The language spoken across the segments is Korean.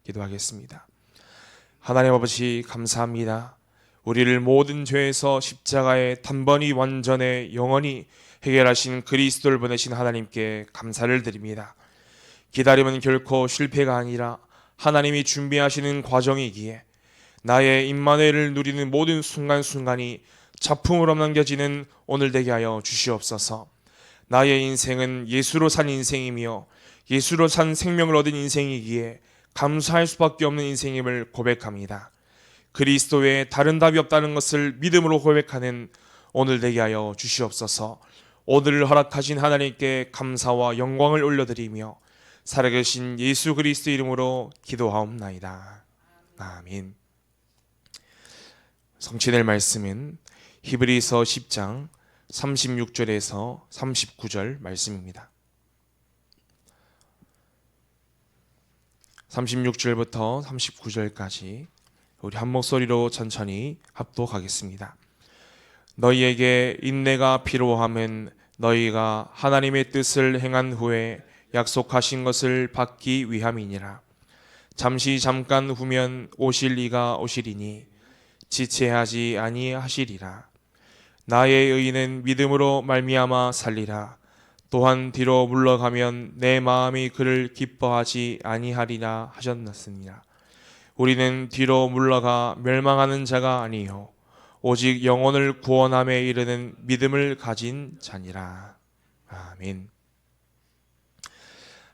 기도하겠습니다. 하나님 아버지 감사합니다. 우리를 모든 죄에서 십자가에 단번이 완전히 영원히 해결하신 그리스도를 보내신 하나님께 감사를 드립니다. 기다림은 결코 실패가 아니라 하나님이 준비하시는 과정이기에 나의 임마누엘을 누리는 모든 순간순간이 작품으로 남겨지는 오늘 되게 하여 주시옵소서. 나의 인생은 예수로 산 인생이며 예수로 산 생명을 얻은 인생이기에 감사할 수밖에 없는 인생임을 고백합니다. 그리스도 외에 다른 답이 없다는 것을 믿음으로 고백하는 오늘 되게 하여 주시옵소서. 오늘을 허락하신 하나님께 감사와 영광을 올려드리며 살아계신 예수 그리스도 이름으로 기도하옵나이다. 아멘. 성취될 말씀은 히브리서 10장 36절에서 39절 말씀입니다. 36절부터 39절까지 우리 한 목소리로 천천히 합독하겠습니다. 너희에게 인내가 필요함은 너희가 하나님의 뜻을 행한 후에 약속하신 것을 받기 위함이니라. 잠깐 후면 오실 이가 오시리니 지체하지 아니하시리라. 나의 의인은 믿음으로 말미암아 살리라. 또한 뒤로 물러가면 내 마음이 그를 기뻐하지 아니하리라 하셨느니라. 우리는 뒤로 물러가 멸망하는 자가 아니요 오직 영혼을 구원함에 이르는 믿음을 가진 자니라. 아멘.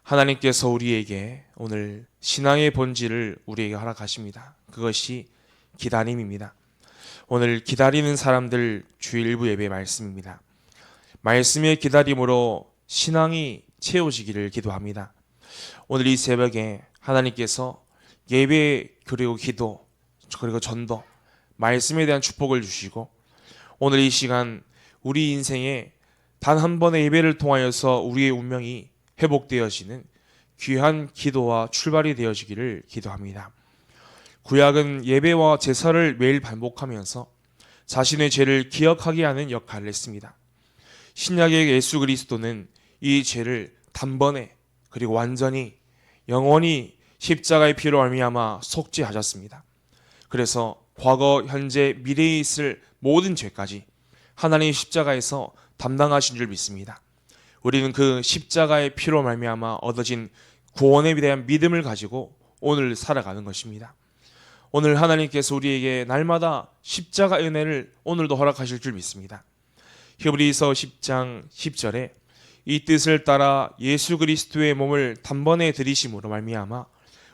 하나님께서 우리에게 오늘 신앙의 본질을 우리에게 허락하십니다. 그것이 기다림입니다. 오늘 기다리는 사람들 주일 일부 예배 말씀입니다. 말씀의 기다림으로 신앙이 채워지기를 기도합니다. 오늘 이 새벽에 하나님께서 예배 그리고 기도 그리고 전도 말씀에 대한 축복을 주시고 오늘 이 시간 우리 인생에 단 한 번의 예배를 통하여서 우리의 운명이 회복되어지는 귀한 기도와 출발이 되어지기를 기도합니다. 구약은 예배와 제사를 매일 반복하면서 자신의 죄를 기억하게 하는 역할을 했습니다. 신약의 예수 그리스도는 이 죄를 단번에 그리고 완전히 영원히 십자가의 피로 말미암아 속죄하셨습니다. 그래서 과거, 현재, 미래에 있을 모든 죄까지 하나님의 십자가에서 담당하신 줄 믿습니다. 우리는 그 십자가의 피로 말미암아 얻어진 구원에 대한 믿음을 가지고 오늘 살아가는 것입니다. 오늘 하나님께서 우리에게 날마다 십자가 은혜를 오늘도 허락하실 줄 믿습니다. 히브리서 10장 10절에 이 뜻을 따라 예수 그리스도의 몸을 단번에 들이심으로 말미암아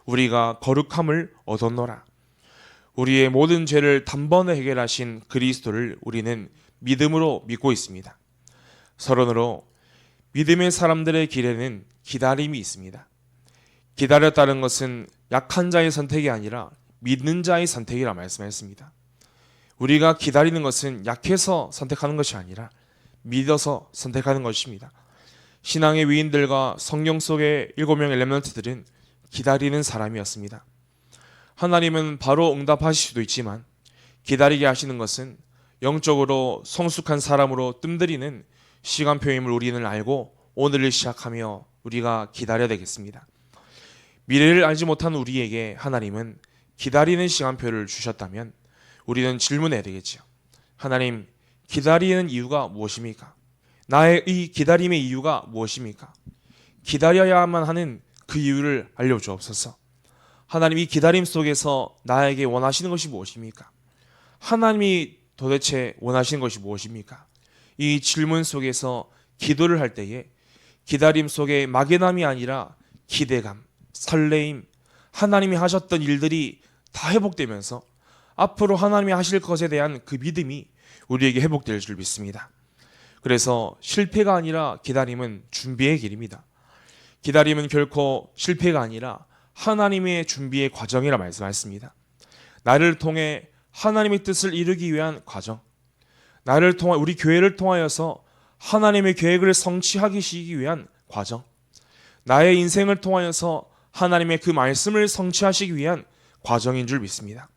우리가 거룩함을 얻었노라. 우리의 모든 죄를 단번에 해결하신 그리스도를 우리는 믿음으로 믿고 있습니다. 서론으로 믿음의 사람들의 길에는 기다림이 있습니다. 기다렸다는 것은 약한 자의 선택이 아니라 믿는 자의 선택이라 말씀하셨습니다. 우리가 기다리는 것은 약해서 선택하는 것이 아니라 믿어서 선택하는 것입니다. 신앙의 위인들과 성경 속의 7명의 렘넌트들은 기다리는 사람이었습니다. 하나님은 바로 응답하실 수도 있지만 기다리게 하시는 것은 영적으로 성숙한 사람으로 뜸들이는 시간표임을 우리는 알고 오늘을 시작하며 우리가 기다려야 되겠습니다. 미래를 알지 못한 우리에게 하나님은 기다리는 시간표를 주셨다면 우리는 질문해야 되겠죠. 하나님, 기다리는 이유가 무엇입니까? 나의 이 기다림의 이유가 무엇입니까? 기다려야만 하는 그 이유를 알려주옵소서. 하나님, 이 기다림 속에서 나에게 원하시는 것이 무엇입니까? 하나님이 도대체 원하시는 것이 무엇입니까? 이 질문 속에서 기도를 할 때에 기다림 속에 막연함이 아니라 기대감, 설레임, 하나님이 하셨던 일들이 다 회복되면서 앞으로 하나님이 하실 것에 대한 그 믿음이 우리에게 회복될 줄 믿습니다. 그래서 실패가 아니라 기다림은 준비의 길입니다. 기다림은 결코 실패가 아니라 하나님의 준비의 과정이라 말씀하셨습니다. 나를 통해 하나님의 뜻을 이루기 위한 과정, 나를 통해 우리 교회를 통하여서 하나님의 계획을 성취하기 위한 과정, 나의 인생을 통하여서 하나님의 그 말씀을 성취하시기 위한 과정인 줄 믿습니다.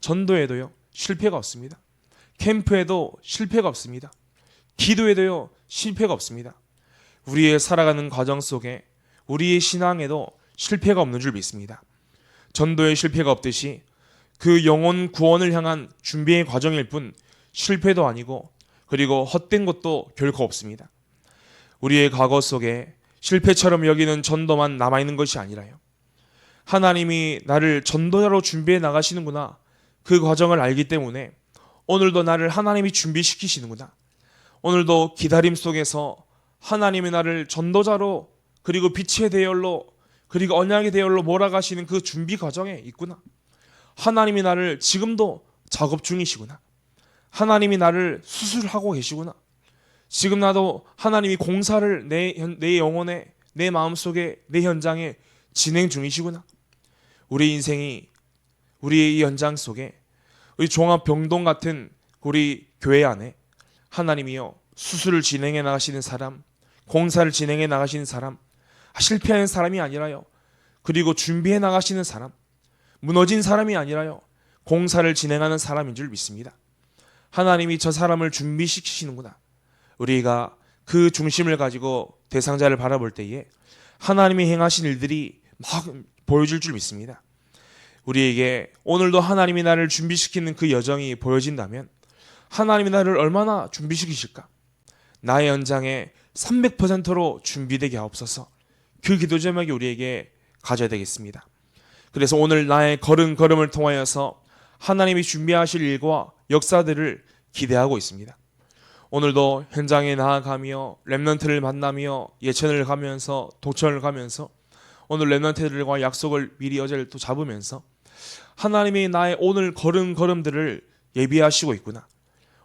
전도에도요 실패가 없습니다. 캠프에도 실패가 없습니다. 기도에도요 실패가 없습니다. 우리의 살아가는 과정 속에 우리의 신앙에도 실패가 없는 줄 믿습니다. 전도에 실패가 없듯이 그 영혼 구원을 향한 준비의 과정일 뿐 실패도 아니고 그리고 헛된 것도 결코 없습니다. 우리의 과거 속에 실패처럼 여기는 전도만 남아있는 것이 아니라요, 하나님이 나를 전도자로 준비해 나가시는구나, 그 과정을 알기 때문에 오늘도 나를 하나님이 준비시키시는구나, 오늘도 기다림 속에서 하나님이 나를 전도자로 그리고 빛의 대열로 그리고 언약의 대열로 몰아가시는 그 준비 과정에 있구나, 하나님이 나를 지금도 작업 중이시구나, 하나님이 나를 수술하고 계시구나, 지금 나도 하나님이 공사를 내 영혼에, 내 마음속에, 내 현장에 진행 중이시구나. 우리 인생이, 우리의 이 현장 속에 우리 종합병동 같은 우리 교회 안에 하나님이요, 수술을 진행해 나가시는 사람, 공사를 진행해 나가시는 사람, 실패하는 사람이 아니라요, 그리고 준비해 나가시는 사람, 무너진 사람이 아니라요, 공사를 진행하는 사람인 줄 믿습니다. 하나님이 저 사람을 준비시키시는구나. 우리가 그 중심을 가지고 대상자를 바라볼 때에 하나님이 행하신 일들이 막 보여줄 줄 믿습니다. 우리에게 오늘도 하나님이 나를 준비시키는 그 여정이 보여진다면 하나님이 나를 얼마나 준비시키실까? 나의 현장에 300%로 준비되게 하옵소서. 그 기도 제목이 우리에게 가져야 되겠습니다. 그래서 오늘 나의 걸음걸음을 통하여서 하나님이 준비하실 일과 역사들을 기대하고 있습니다. 오늘도 현장에 나아가며 렘넌트를 만나며 예천을 가면서 도천을 가면서 오늘 렘넌트들과 약속을 미리 어제를 또 잡으면서 하나님이 나의 오늘 걸음걸음들을 예비하시고 있구나.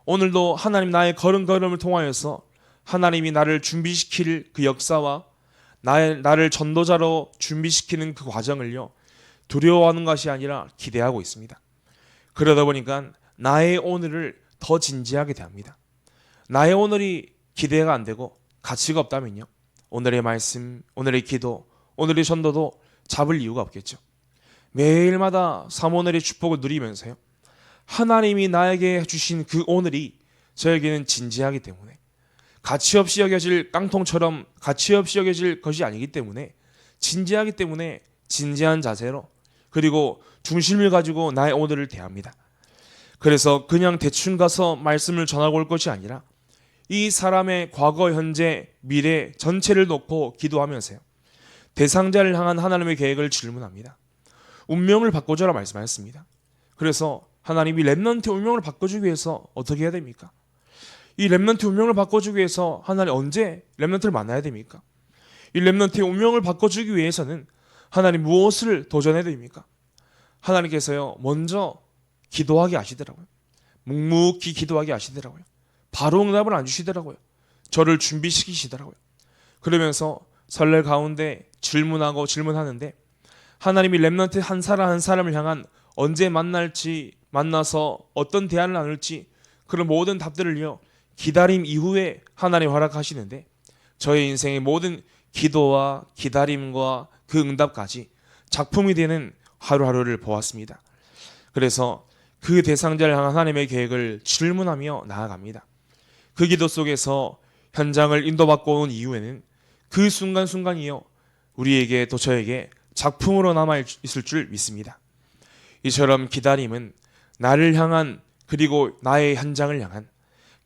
오늘도 하나님 나의 걸음걸음을 통하여서 하나님이 나를 준비시킬 그 역사와 나를 전도자로 준비시키는 그 과정을요, 두려워하는 것이 아니라 기대하고 있습니다. 그러다 보니까 나의 오늘을 더 진지하게 대합니다. 나의 오늘이 기대가 안 되고 가치가 없다면요, 오늘의 말씀, 오늘의 기도, 오늘의 전도도 잡을 이유가 없겠죠. 매일마다 사모늘의 축복을 누리면서요, 하나님이 나에게 주신 그 오늘이 저에게는 진지하기 때문에, 가치없이 여겨질 깡통처럼 가치없이 여겨질 것이 아니기 때문에, 진지하기 때문에 진지한 자세로 그리고 중심을 가지고 나의 오늘을 대합니다. 그래서 그냥 대충 가서 말씀을 전하고 올 것이 아니라 이 사람의 과거, 현재, 미래 전체를 놓고 기도하면서요, 대상자를 향한 하나님의 계획을 질문합니다. 운명을 바꿔줘라 말씀하셨습니다. 그래서 하나님이 렘넌트 운명을 바꿔주기 위해서 어떻게 해야 됩니까? 이 렘넌트 운명을 바꿔주기 위해서 하나님 언제 렘넌트를 만나야 됩니까? 이 렘넌트의 운명을 바꿔주기 위해서는 하나님 무엇을 도전해야 됩니까? 하나님께서요, 먼저 기도하게 하시더라고요. 묵묵히 기도하게 하시더라고요. 바로 응답을 안 주시더라고요. 저를 준비시키시더라고요. 그러면서 설레 가운데 질문하고 질문하는데 하나님이 렘넌트 한 사람 한 사람을 향한 언제 만날지, 만나서 어떤 대화를 나눌지 그런 모든 답들을요, 기다림 이후에 하나님 허락하시는데 저의 인생의 모든 기도와 기다림과 그 응답까지 작품이 되는 하루하루를 보았습니다. 그래서 그 대상자를 향한 하나님의 계획을 질문하며 나아갑니다. 그 기도 속에서 현장을 인도받고 온 이후에는 그 순간순간이요, 우리에게 또 저에게 작품으로 남아있을 줄 믿습니다. 이처럼 기다림은 나를 향한 그리고 나의 현장을 향한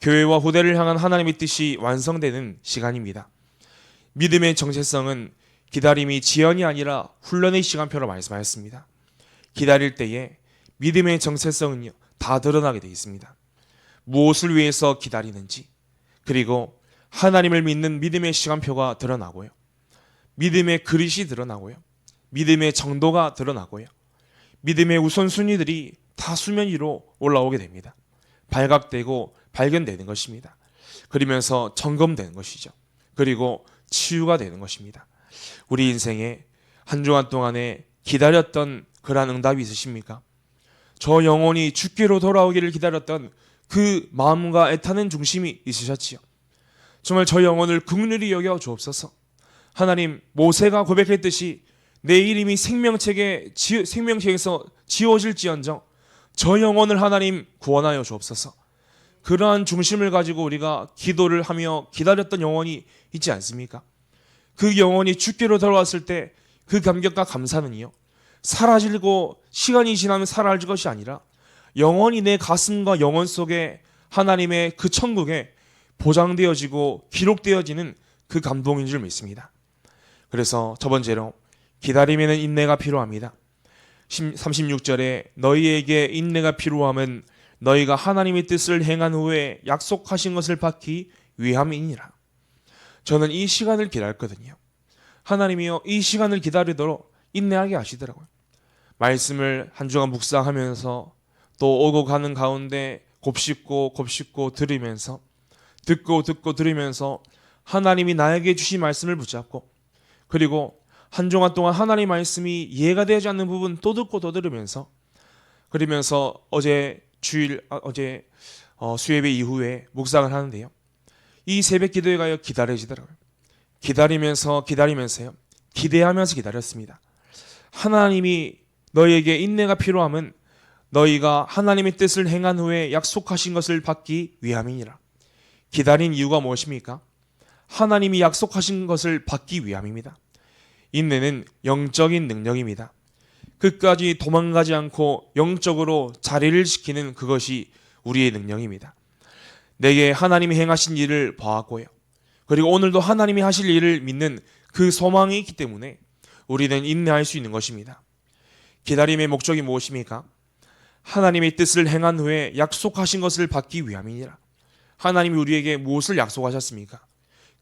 교회와 후대를 향한 하나님의 뜻이 완성되는 시간입니다. 믿음의 정체성은 기다림이 지연이 아니라 훈련의 시간표로 말씀하였습니다. 기다릴 때에 믿음의 정체성은요, 다 드러나게 되어 있습니다. 무엇을 위해서 기다리는지, 그리고 하나님을 믿는 믿음의 시간표가 드러나고요, 믿음의 그릇이 드러나고요, 믿음의 정도가 드러나고요, 믿음의 우선순위들이 다 수면 위로 올라오게 됩니다. 발각되고 발견되는 것입니다. 그러면서 점검되는 것이죠. 그리고 치유가 되는 것입니다. 우리 인생에 한 주간 동안에 기다렸던 그러한 응답이 있으십니까? 저 영혼이 주께로 돌아오기를 기다렸던 그 마음과 애타는 중심이 있으셨지요. 정말 저 영혼을 긍휼히 여겨 주옵소서. 하나님, 모세가 고백했듯이 내 이름이 생명책에서 지워질지언정 저 영혼을 하나님 구원하여 주옵소서. 그러한 중심을 가지고 우리가 기도를 하며 기다렸던 영혼이 있지 않습니까? 그 영혼이 주께로 돌아왔을 때 그 감격과 감사는요, 사라지고 시간이 지나면 사라질 것이 아니라 영원히 내 가슴과 영혼 속에 하나님의 그 천국에 보장되어지고 기록되어지는 그 감동인 줄 믿습니다. 그래서 첫 번째로 기다림에는 인내가 필요합니다. 36절에 너희에게 인내가 필요함은 너희가 하나님의 뜻을 행한 후에 약속하신 것을 받기 위함이니라. 저는 이 시간을 기다렸거든요. 하나님이요, 이 시간을 기다리도록 인내하게 하시더라고요. 말씀을 한 주간 묵상하면서 또 오고 가는 가운데 곱씹고 들으면서 듣고 들으면서 하나님이 나에게 주신 말씀을 붙잡고, 그리고 한 주간 동안 하나님 말씀이 이해가 되지 않는 부분 또 듣고 또 들으면서, 그러면서 어제 수예배 이후에 묵상을 하는데요, 이 새벽 기도에 가요 기다려지더라고요. 기다리면서요, 기대하면서 기다렸습니다. 하나님이 너희에게 인내가 필요함은 너희가 하나님의 뜻을 행한 후에 약속하신 것을 받기 위함이니라. 기다린 이유가 무엇입니까? 하나님이 약속하신 것을 받기 위함입니다. 인내는 영적인 능력입니다. 끝까지 도망가지 않고 영적으로 자리를 지키는 그것이 우리의 능력입니다. 내게 하나님이 행하신 일을 봐왔고요, 그리고 오늘도 하나님이 하실 일을 믿는 그 소망이 있기 때문에 우리는 인내할 수 있는 것입니다. 기다림의 목적이 무엇입니까? 하나님의 뜻을 행한 후에 약속하신 것을 받기 위함이니라. 하나님이 우리에게 무엇을 약속하셨습니까?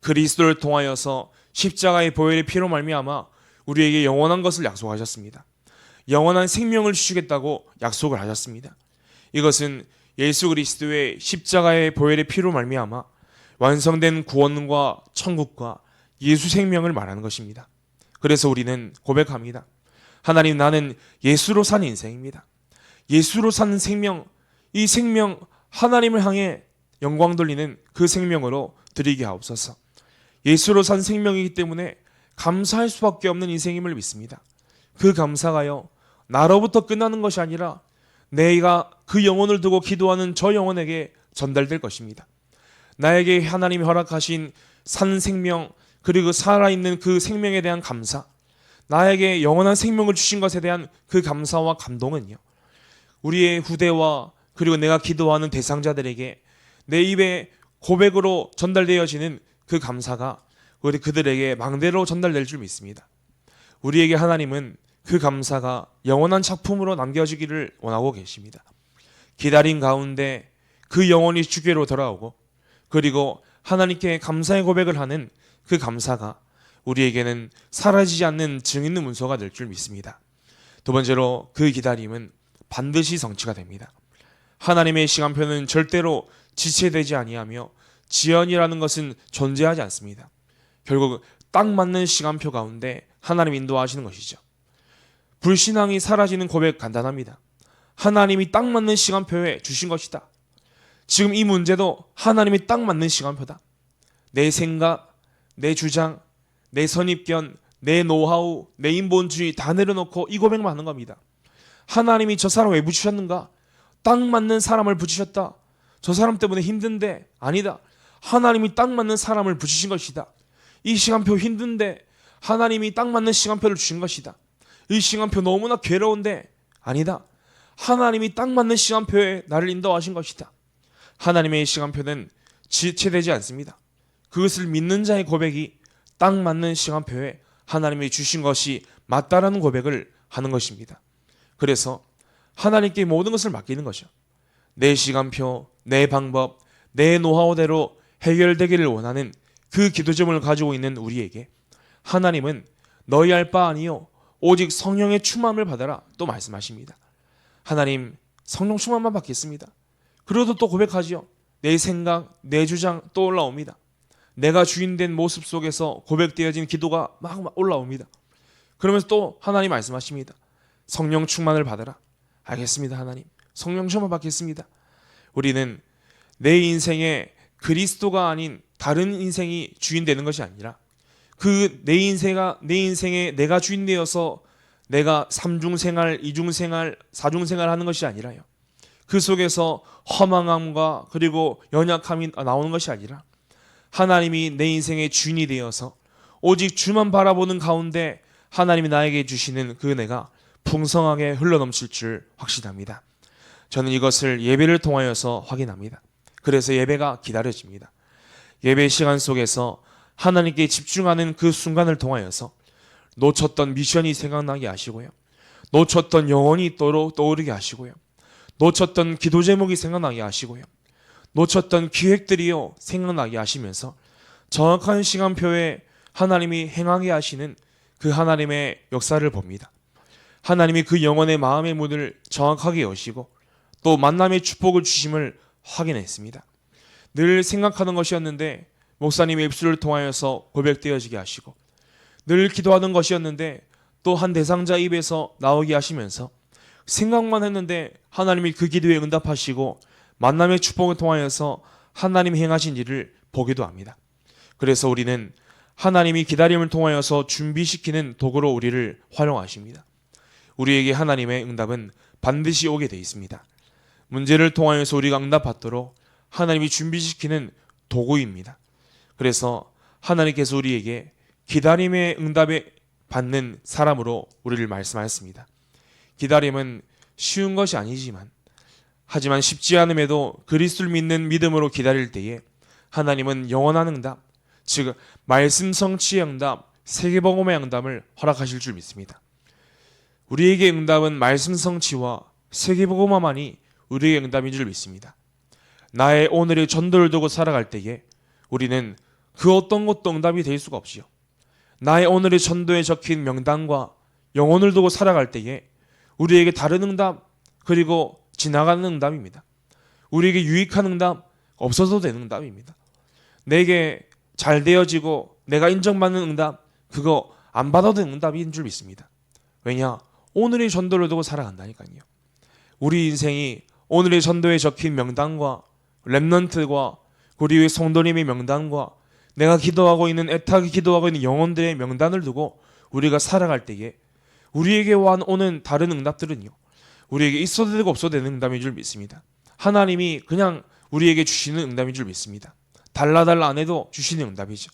그리스도를 통하여서 십자가의 보혈의 피로 말미암아 우리에게 영원한 것을 약속하셨습니다. 영원한 생명을 주시겠다고 약속을 하셨습니다. 이것은 예수 그리스도의 십자가의 보혈의 피로 말미암아 완성된 구원과 천국과 예수 생명을 말하는 것입니다. 그래서 우리는 고백합니다. 하나님, 나는 예수로 사는 인생입니다. 예수로 사는 생명, 이 생명 하나님을 향해 영광 돌리는 그 생명으로 드리게 하옵소서. 예수로 산 생명이기 때문에 감사할 수밖에 없는 인생임을 믿습니다. 그 감사가요, 나로부터 끝나는 것이 아니라 내가 그 영혼을 두고 기도하는 저 영혼에게 전달될 것입니다. 나에게 하나님이 허락하신 산 생명, 그리고 살아있는 그 생명에 대한 감사, 나에게 영원한 생명을 주신 것에 대한 그 감사와 감동은요, 우리의 후대와 그리고 내가 기도하는 대상자들에게 내 입에 고백으로 전달되어지는 그 감사가 우리 그들에게 망대로 전달될 줄 믿습니다. 우리에게 하나님은 그 감사가 영원한 작품으로 남겨지기를 원하고 계십니다. 기다린 가운데 그 영혼이 주께로 돌아오고, 그리고 하나님께 감사의 고백을 하는 그 감사가 우리에게는 사라지지 않는 증인의 문서가 될 줄 믿습니다. 두 번째로 그 기다림은 반드시 성취가 됩니다. 하나님의 시간표는 절대로 지체되지 아니하며 지연이라는 것은 존재하지 않습니다. 결국 딱 맞는 시간표 가운데 하나님 인도하시는 것이죠. 불신앙이 사라지는 고백 간단합니다. 하나님이 딱 맞는 시간표에 주신 것이다. 지금 이 문제도 하나님이 딱 맞는 시간표다. 내 생각, 내 주장, 내 선입견, 내 노하우, 내 인본주의 다 내려놓고 이 고백만 하는 겁니다. 하나님이 저 사람 왜 붙이셨는가? 딱 맞는 사람을 붙이셨다. 저 사람 때문에 힘든데, 아니다. 하나님이 딱 맞는 사람을 붙이신 것이다. 이 시간표 힘든데 하나님이 딱 맞는 시간표를 주신 것이다. 이 시간표 너무나 괴로운데, 아니다. 하나님이 딱 맞는 시간표에 나를 인도하신 것이다. 하나님의 시간표는 지체되지 않습니다. 그것을 믿는 자의 고백이 딱 맞는 시간표에 하나님이 주신 것이 맞다라는 고백을 하는 것입니다. 그래서 하나님께 모든 것을 맡기는 거죠. 내 시간표, 내 방법, 내 노하우대로 해결되기를 원하는 그 기도점을 가지고 있는 우리에게 하나님은 너희 할 바 아니요 오직 성령의 충만을 받아라 또 말씀하십니다. 하나님, 성령 충만만 받겠습니다. 그래도 또 고백하지요. 내 생각, 내 주장 또 올라옵니다. 내가 주인된 모습 속에서 고백되어진 기도가 막 올라옵니다. 그러면서 또 하나님 말씀하십니다. 성령 충만을 받아라. 알겠습니다, 하나님. 성령 충만 받겠습니다. 우리는 내 인생에 그리스도가 아닌 다른 인생이 주인 되는 것이 아니라 그 내 인생에 내가 주인 되어서 내가 3중 생활, 2중 생활, 4중 생활 하는 것이 아니라요. 그 속에서 허망함과 그리고 연약함이 나오는 것이 아니라 하나님이 내 인생의 주인이 되어서 오직 주만 바라보는 가운데 하나님이 나에게 주시는 그 은혜가 풍성하게 흘러넘칠 줄 확신합니다. 저는 이것을 예배를 통하여서 확인합니다. 그래서 예배가 기다려집니다. 예배 시간 속에서 하나님께 집중하는 그 순간을 통하여서 놓쳤던 미션이 생각나게 하시고요. 놓쳤던 영혼이 떠오르게 하시고요. 놓쳤던 기도 제목이 생각나게 하시고요. 놓쳤던 기획들이요 생각나게 하시면서 정확한 시간표에 하나님이 행하게 하시는 그 하나님의 역사를 봅니다. 하나님이 그 영혼의 마음의 문을 정확하게 여시고 또 만남의 축복을 주심을 확인했습니다. 늘 생각하는 것이었는데 목사님의 입술을 통하여서 고백되어지게 하시고, 늘 기도하는 것이었는데 또 한 대상자 입에서 나오게 하시면서 생각만 했는데 하나님이 그 기도에 응답하시고 만남의 축복을 통하여서 하나님이 행하신 일을 보기도 합니다. 그래서 우리는 하나님이 기다림을 통하여서 준비시키는 도구로 우리를 활용하십니다. 우리에게 하나님의 응답은 반드시 오게 되어 있습니다. 문제를 통하여서 우리가 응답받도록 하나님이 준비시키는 도구입니다. 그래서 하나님께서 우리에게 기다림의 응답에 받는 사람으로 우리를 말씀하였습니다. 기다림은 쉬운 것이 아니지만 하지만 쉽지 않음에도 그리스도를 믿는 믿음으로 기다릴 때에 하나님은 영원한 응답, 즉 말씀 성취의 응답, 세계복음의 응답을 허락하실 줄 믿습니다. 우리에게 응답은 말씀 성취와 세계복음화만이 우리의 응답인 줄 믿습니다. 나의 오늘의 전도를 두고 살아갈 때에 우리는 그 어떤 것도 응답이 될 수가 없지요. 나의 오늘의 전도에 적힌 명단과 영혼을 두고 살아갈 때에 우리에게 다른 응답, 그리고 지나가는 응답입니다. 우리에게 유익한 응답, 없어도 되는 응답입니다. 내게 잘 되어지고 내가 인정받는 응답, 그거 안 받아도 되는 응답인 줄 믿습니다. 왜냐? 오늘의 전도를 두고 살아간다니까요. 우리 인생이 오늘의 전도에 적힌 명단과 렘넌트과 우리의 성도님의 명단과 내가 기도하고 있는, 애타게 기도하고 있는 영혼들의 명단을 두고 우리가 살아갈 때에 우리에게 오는 다른 응답들은요, 우리에게 있어도 되고 없어도 되는 응답인 줄 믿습니다. 하나님이 그냥 우리에게 주시는 응답인 줄 믿습니다. 달라 안 해도 주시는 응답이죠.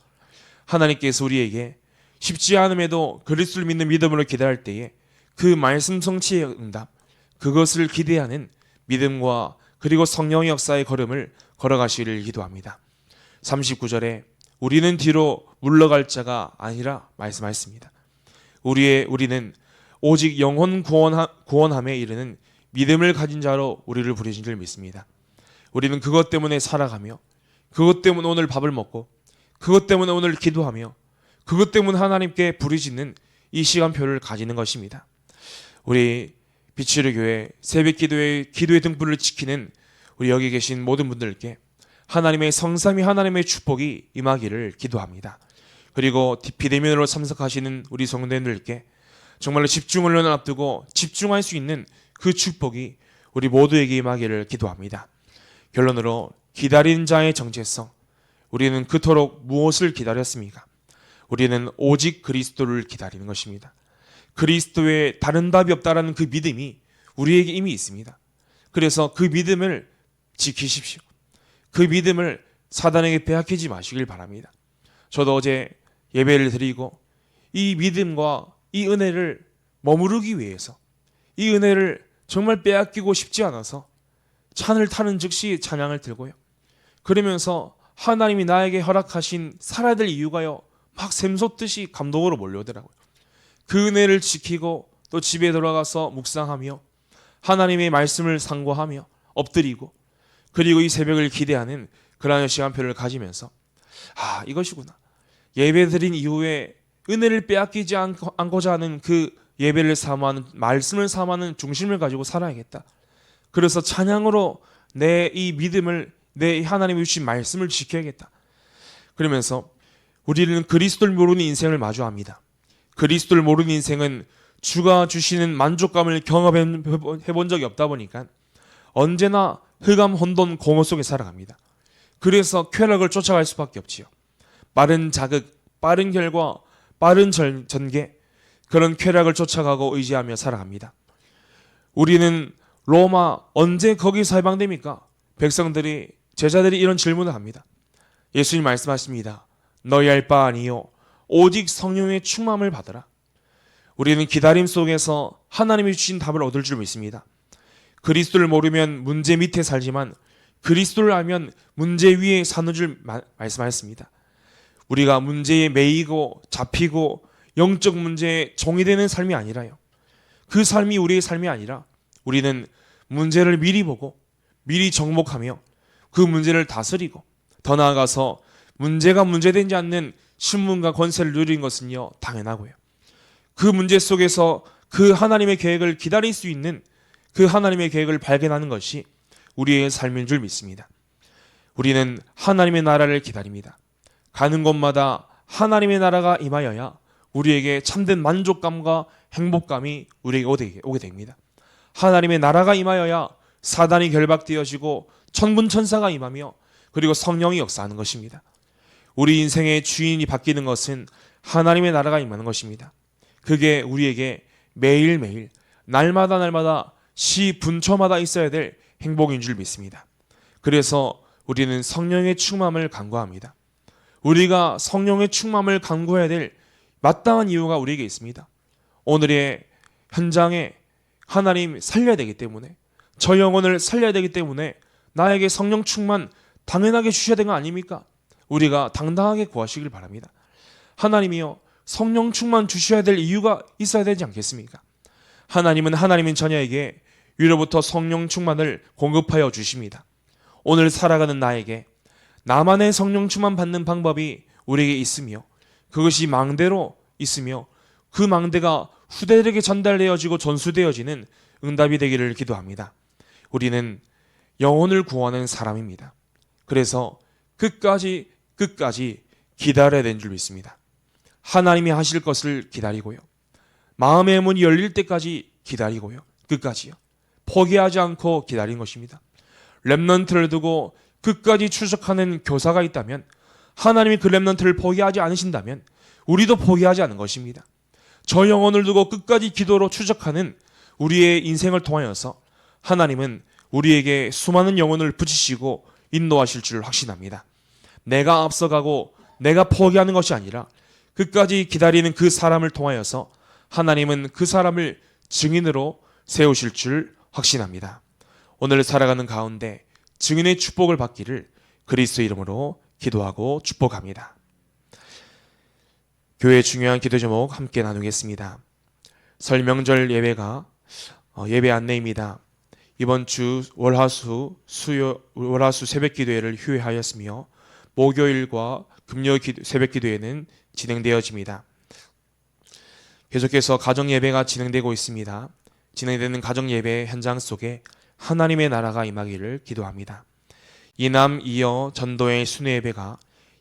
하나님께서 우리에게 쉽지 않음에도 그리스도를 믿는 믿음으로 기다릴 때에 그 말씀 성취의 응답, 그것을 기대하는 믿음과 그리고 성령의 역사의 걸음을 걸어가시기를 기도합니다. 39절에 우리는 뒤로 물러갈 자가 아니라 말씀하였습니다. 우리는 오직 영혼 구원함에 이르는 믿음을 가진 자로 우리를 부르신 줄 믿습니다. 우리는 그것 때문에 살아가며, 그것 때문에 오늘 밥을 먹고, 그것 때문에 오늘 기도하며, 그것 때문에 하나님께 부르짖는 이 시간표를 가지는 것입니다. 우리 빛의 교회 새벽 기도의 등불을 지키는 우리 여기 계신 모든 분들께 하나님의 성삼위 하나님의 축복이 임하기를 기도합니다. 그리고 비대면으로 참석하시는 우리 성도님들께 정말로 집중훈련을 앞두고 집중할 수 있는 그 축복이 우리 모두에게 임하기를 기도합니다. 결론으로 기다리는 자의 정체성, 우리는 그토록 무엇을 기다렸습니까? 우리는 오직 그리스도를 기다리는 것입니다. 그리스도에 다른 답이 없다라는 그 믿음이 우리에게 이미 있습니다. 그래서 그 믿음을 지키십시오. 그 믿음을 사단에게 빼앗기지 마시길 바랍니다. 저도 어제 예배를 드리고 이 믿음과 이 은혜를 머무르기 위해서, 이 은혜를 정말 빼앗기고 싶지 않아서 찬을 타는 즉시 찬양을 들고요, 그러면서 하나님이 나에게 허락하신 살아야 될 이유가요 막 샘솟듯이 감동으로 몰려오더라고요. 그 은혜를 지키고 또 집에 돌아가서 묵상하며 하나님의 말씀을 상고하며 엎드리고, 그리고 이 새벽을 기대하는 그러한 시간표를 가지면서 이것이구나, 예배 드린 이후에 은혜를 빼앗기지 않고자 하는 그 예배를 사모하는, 말씀을 사모하는 중심을 가지고 살아야겠다. 그래서 찬양으로 내 이 믿음을, 내 하나님이 주신 말씀을 지켜야겠다. 그러면서 우리는 그리스도를 모르는 인생을 마주합니다. 그리스도를 모르는 인생은 주가 주시는 만족감을 경험해본 적이 없다 보니까 언제나 흑암, 혼돈, 공허 속에 살아갑니다. 그래서 쾌락을 쫓아갈 수밖에 없지요. 빠른 자극, 빠른 결과, 빠른 전개, 그런 쾌락을 쫓아가고 의지하며 살아갑니다. 우리는 로마 언제 거기서 해방됩니까? 백성들이, 제자들이 이런 질문을 합니다. 예수님 말씀하십니다. 너희 알 바 아니요 오직 성령의 충만함을 받으라. 우리는 기다림 속에서 하나님이 주신 답을 얻을 줄 믿습니다. 그리스도를 모르면 문제 밑에 살지만 그리스도를 알면 문제 위에 사는 줄 말씀하셨습니다. 우리가 문제에 매이고 잡히고 영적 문제에 종이 되는 삶이 아니라요. 그 삶이 우리의 삶이 아니라 우리는 문제를 미리 보고 미리 정복하며 그 문제를 다스리고 더 나아가서 문제가 문제되지 않는 신분과 권세를 누리는 것은요 당연하고요. 그 문제 속에서 그 하나님의 계획을 기다릴 수 있는 그 하나님의 계획을 발견하는 것이 우리의 삶인 줄 믿습니다. 우리는 하나님의 나라를 기다립니다. 가는 곳마다 하나님의 나라가 임하여야 우리에게 참된 만족감과 행복감이 우리에게 오게 됩니다. 하나님의 나라가 임하여야 사단이 결박되어지고 천군천사가 임하며 그리고 성령이 역사하는 것입니다. 우리 인생의 주인이 바뀌는 것은 하나님의 나라가 임하는 것입니다. 그게 우리에게 매일매일 날마다 시분초마다 있어야 될 행복인 줄 믿습니다. 그래서 우리는 성령의 충만을 간구합니다. 우리가 성령의 충만을 간구해야 될 마땅한 이유가 우리에게 있습니다. 오늘의 현장에 하나님 살려야 되기 때문에, 저 영혼을 살려야 되기 때문에 나에게 성령 충만 당연하게 주셔야 되는 거 아닙니까? 우리가 당당하게 구하시길 바랍니다. 하나님이요, 성령 충만 주셔야 될 이유가 있어야 되지 않겠습니까? 하나님은 하나님인 자녀에게 위로부터 성령 충만을 공급하여 주십니다. 오늘 살아가는 나에게 나만의 성령 충만 받는 방법이 우리에게 있으며 그것이 망대로 있으며 그 망대가 후대들에게 전달되어지고 전수되어지는 응답이 되기를 기도합니다. 우리는 영혼을 구하는 사람입니다. 그래서 끝까지 기다려야 되는 줄 믿습니다. 하나님이 하실 것을 기다리고요. 마음의 문이 열릴 때까지 기다리고요. 끝까지요. 포기하지 않고 기다린 것입니다. 렘넌트를 두고 끝까지 추적하는 교사가 있다면, 하나님이 그 렘넌트를 포기하지 않으신다면 우리도 포기하지 않은 것입니다. 저 영혼을 두고 끝까지 기도로 추적하는 우리의 인생을 통하여서 하나님은 우리에게 수많은 영혼을 붙이시고 인도하실 줄 확신합니다. 내가 앞서가고 내가 포기하는 것이 아니라 끝까지 기다리는 그 사람을 통하여서 하나님은 그 사람을 증인으로 세우실 줄 확신합니다. 오늘 살아가는 가운데 증인의 축복을 받기를 그리스도 이름으로 기도하고 축복합니다. 교회의 중요한 기도 제목 함께 나누겠습니다. 설 명절 예배가 예배 안내입니다. 이번 주 월화수 새벽 기도회를 휴회하였으며 목요일과 금요 새벽 기도회는 진행되어집니다. 계속해서 가정 예배가 진행되고 있습니다. 진행되는 가정 예배 현장 속에 하나님의 나라가 임하기를 기도합니다. 이남 이어 전도의 순회 예배가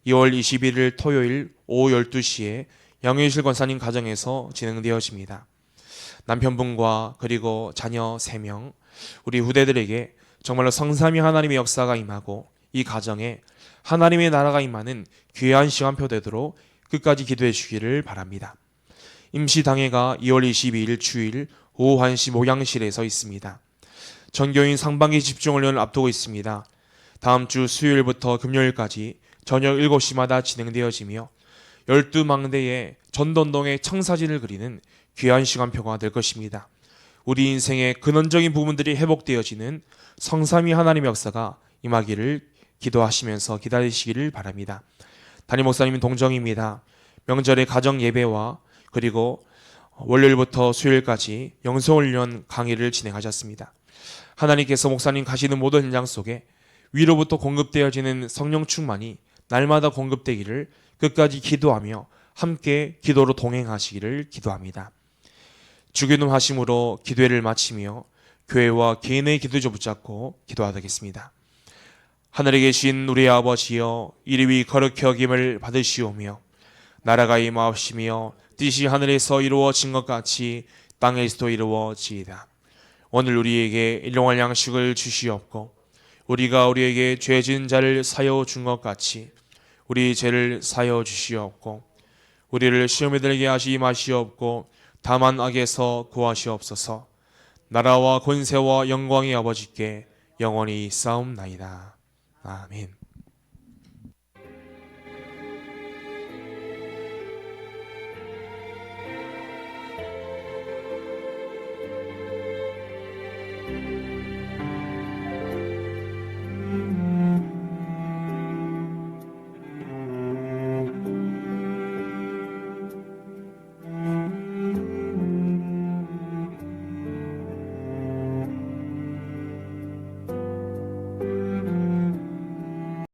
2월 21일 토요일 오후 12시에 양효실 권사님 가정에서 진행되어집니다. 남편분과 그리고 자녀 3명, 우리 후대들에게 정말로 성삼위 하나님의 역사가 임하고 이 가정에 하나님의 나라가 임하는 귀한 시간표 되도록 끝까지 기도해 주기를 바랍니다. 임시당회가 2월 22일 주일 오후 1시 목양실에서 있습니다. 전교인 상반기 집중훈련을 앞두고 있습니다. 다음 주 수요일부터 금요일까지 저녁 7시마다 진행되어지며 12망대의 전돈동의 청사진을 그리는 귀한 시간표가 될 것입니다. 우리 인생의 근원적인 부분들이 회복되어지는 성삼위 하나님의 역사가 임하기를 기도하시면서 기다리시기를 바랍니다. 담임 목사님은 동정입니다. 명절의 가정 예배와 그리고 월요일부터 수요일까지 영성훈련 강의를 진행하셨습니다. 하나님께서 목사님 가시는 모든 현장 속에 위로부터 공급되어지는 성령 충만이 날마다 공급되기를 끝까지 기도하며 함께 기도로 동행하시기를 기도합니다. 주기도 하심으로 기도회를 마치며 교회와 개인의 기도조 붙잡고 기도하겠습니다. 하늘에 계신 우리 아버지여, 이름이 거룩히 여김을 받으시오며 나라가 임하옵시며 뜻이 하늘에서 이루어진 것 같이 땅에서도 이루어지이다. 오늘 우리에게 일용할 양식을 주시옵고 우리가 우리에게 죄 지은 자를 사여 준 것 같이 우리 죄를 사여 주시옵고 우리를 시험에 들게 하시 마시옵고 다만 악에서 구하시옵소서. 나라와 권세와 영광의 아버지께 영원히 싸움나이다. 아멘.